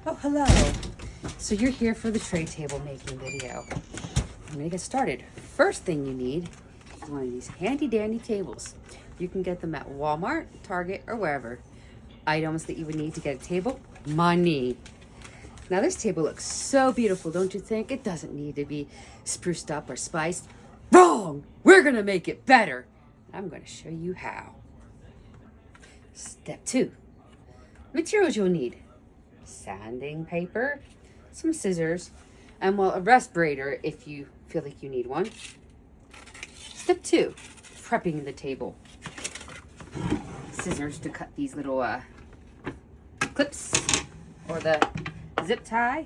Oh, hello. So you're here for the tray table making video. I'm gonna get started. First thing you need is one of these handy dandy tables. You can get them at Walmart, Target, or wherever. Items that you would need to get a table, money. Now this table looks so beautiful, don't you think? It doesn't need to be spruced up or spiced. Wrong! We're gonna make it better. I'm gonna show you how. Step 2. Materials you'll need: sanding paper, some scissors, and well, a respirator if you feel like you need one. Step 2, prepping the table. Scissors to cut these little clips or the zip tie.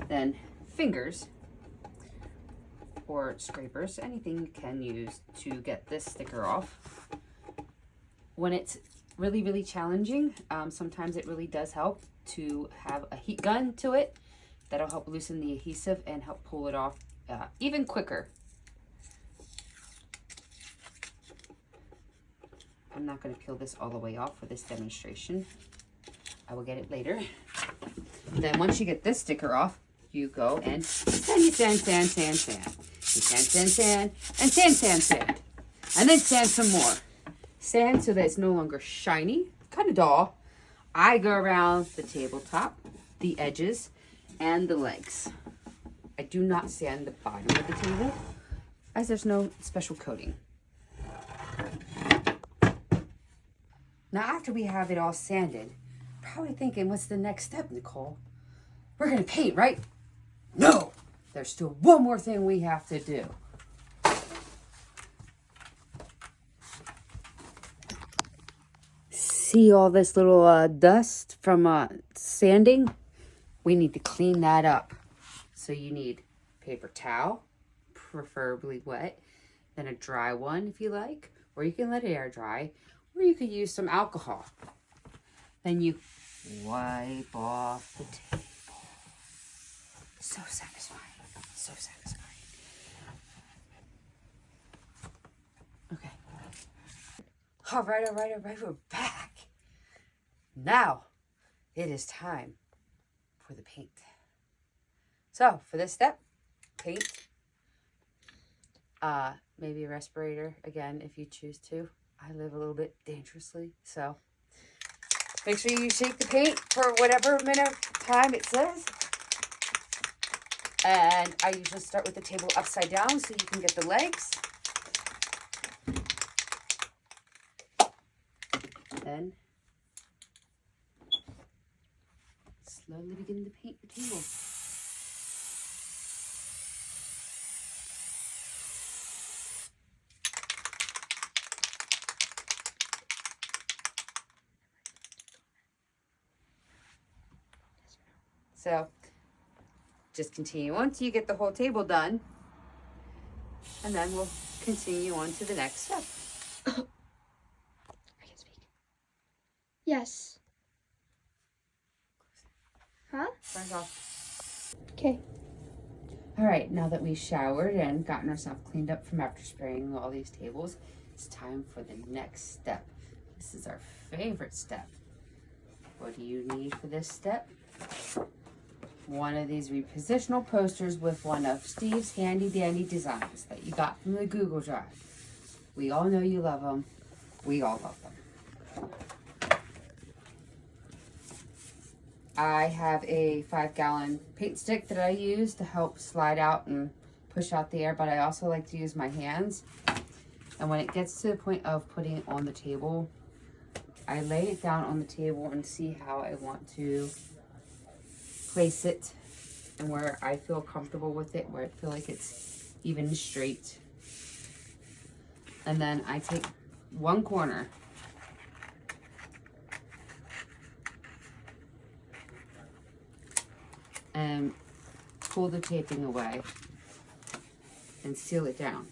Then fingers or scrapers, anything you can use to get this sticker off. When it's really challenging, sometimes it really does help to have a heat gun to it. That'll help loosen the adhesive and help pull it off even quicker. I'm not going to peel this all the way off for this demonstration. I will get it later. Then once you get this sticker off, you go and sand. You sand. You sand, sand. And then sand some more. Sand so that it's no longer shiny, kind of dull. I go around the tabletop, the edges, and the legs. I do not sand the bottom of the table, as there's no special coating. Now after we have it all sanded, probably thinking, what's the next step, Nicole? We're gonna paint, right? No! There's still one more thing we have to do. See all this little dust from sanding? We need to clean that up. So you need paper towel, preferably wet, then a dry one if you like, or you can let it air dry, or you could use some alcohol. Then you wipe off the table. So satisfying, so satisfying. Okay. All right, we're back. Now, it is time for the paint. So, for this step, paint. Maybe a respirator, again, if you choose to. I live a little bit dangerously, so make sure you shake the paint for whatever minute of time it says. And I usually start with the table upside down so you can get the legs. Then slowly begin to paint the table. So just continue on until you get the whole table done, and then we'll continue on to the next step. I can speak. Yes. Huh? Turns off. Okay. All right, now that we showered and gotten ourselves cleaned up from after spraying all these tables, it's time for the next step. This is our favorite step. What do you need for this step? One of these repositional posters with one of Steve's handy dandy designs that you got from the Google Drive. We all know you love them. We all love them. I have a 5-gallon paint stick that I use to help slide out and push out the air, but I also like to use my hands. And when it gets to the point of putting it on the table, I lay it down on the table and see how I want to place it and where I feel comfortable with it, where I feel like it's even and straight. And then I take one corner and pull the taping away and seal it down.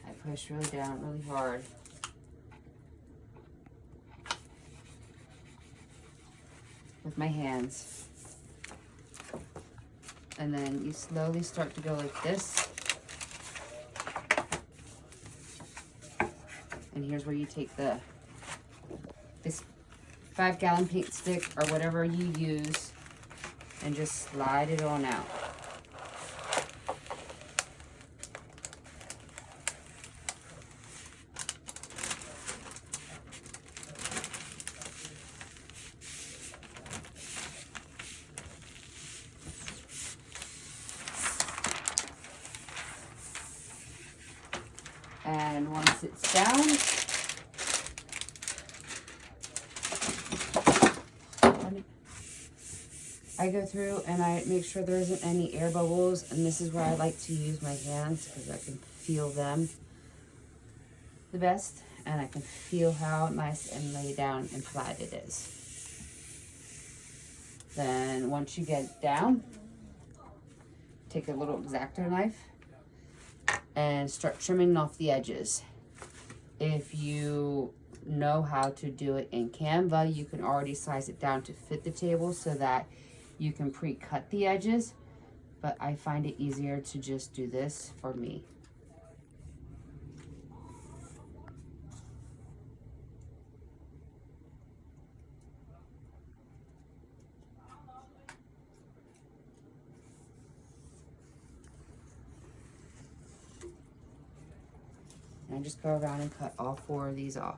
I push really down, really hard. With my hands. And then you slowly start to go like this. And here's where you take this 5-gallon paint stick or whatever you use and just slide it on out. And once it's down, I go through and I make sure there isn't any air bubbles, and this is where I like to use my hands because I can feel them the best, and I can feel how nice and laid down and flat it is. Then once you get it down, take a little X-Acto knife and start trimming off the edges. If you know how to do it in Canva, you can already size it down to fit the table so that you can pre-cut the edges, but I find it easier to just do this for me. And just go around and cut all 4 of these off.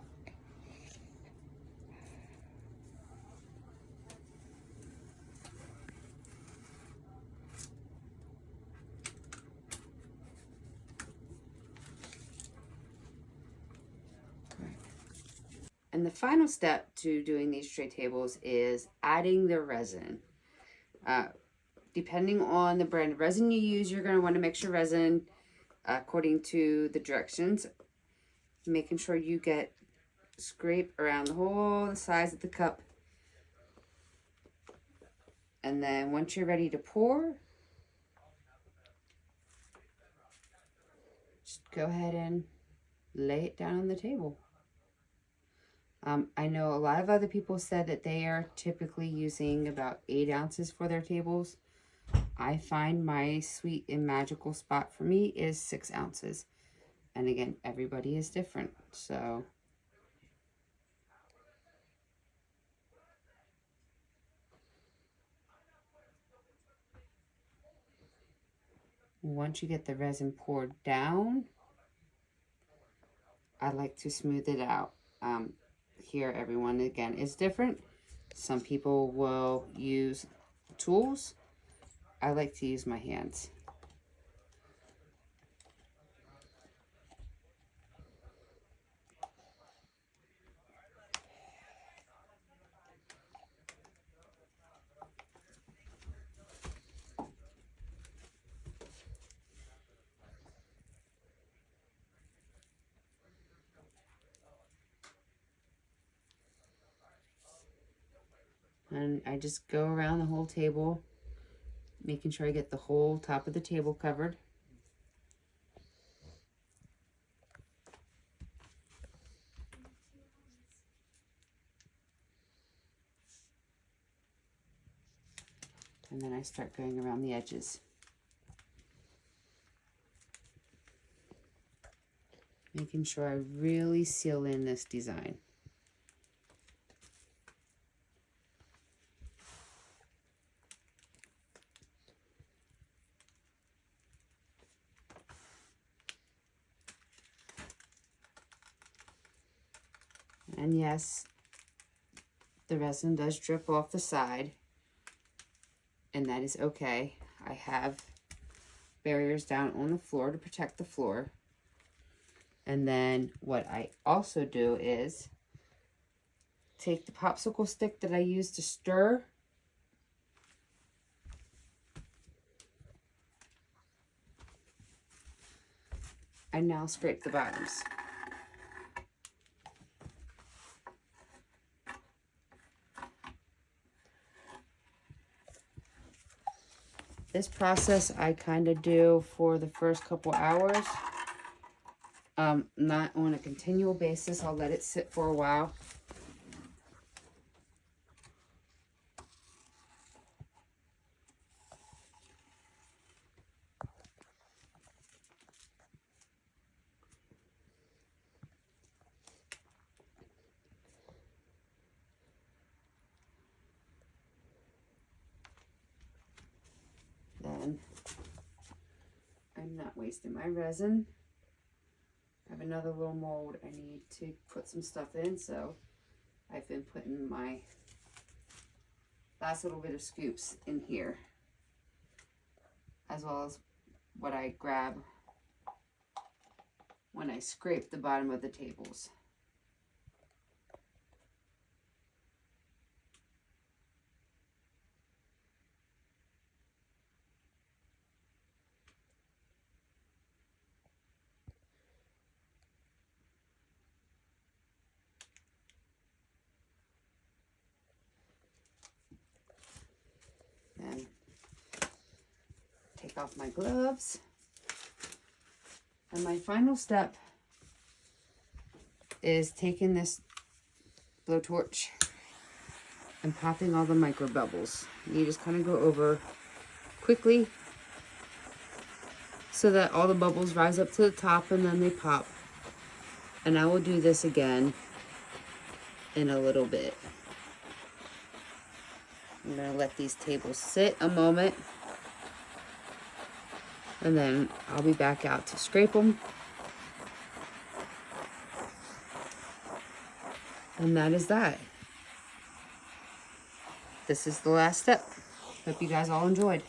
And the final step to doing these tray tables is adding the resin. Depending on the brand of resin you use, you're going to want to mix your resin according to the directions, making sure you get scrape around the size of the cup. And then once you're ready to pour, just go ahead and lay it down on the table. I know a lot of other people said that they are typically using about 8 ounces for their tables. I find my sweet and magical spot for me is 6 ounces. And again, everybody is different, so. Once you get the resin poured down, I like to smooth it out. Here, everyone, again, is different. Some people will use tools. I like to use my hands. And I just go around the whole table, making sure I get the whole top of the table covered. And then I start going around the edges. Making sure I really seal in this design. And yes, the resin does drip off the side, and that is okay. I have barriers down on the floor to protect the floor. And then what I also do is take the popsicle stick that I use to stir, and now scrape the bottoms. This process I kind of do for the first couple hours. Not on a continual basis. I'll let it sit for a while. then I'm not wasting my resin. I have another little mold I need to put some stuff in, so I've been putting my last little bit of scoops in here, as well as what I grab when I scrape the bottom of the tables. Then take off my gloves. And my final step is taking this blowtorch and popping all the micro bubbles. You just kind of go over quickly so that all the bubbles rise up to the top and then they pop. And I will do this again in a little bit. I'm going to let these tables sit a moment, and then I'll be back out to scrape them. And that is that. This is the last step. Hope you guys all enjoyed.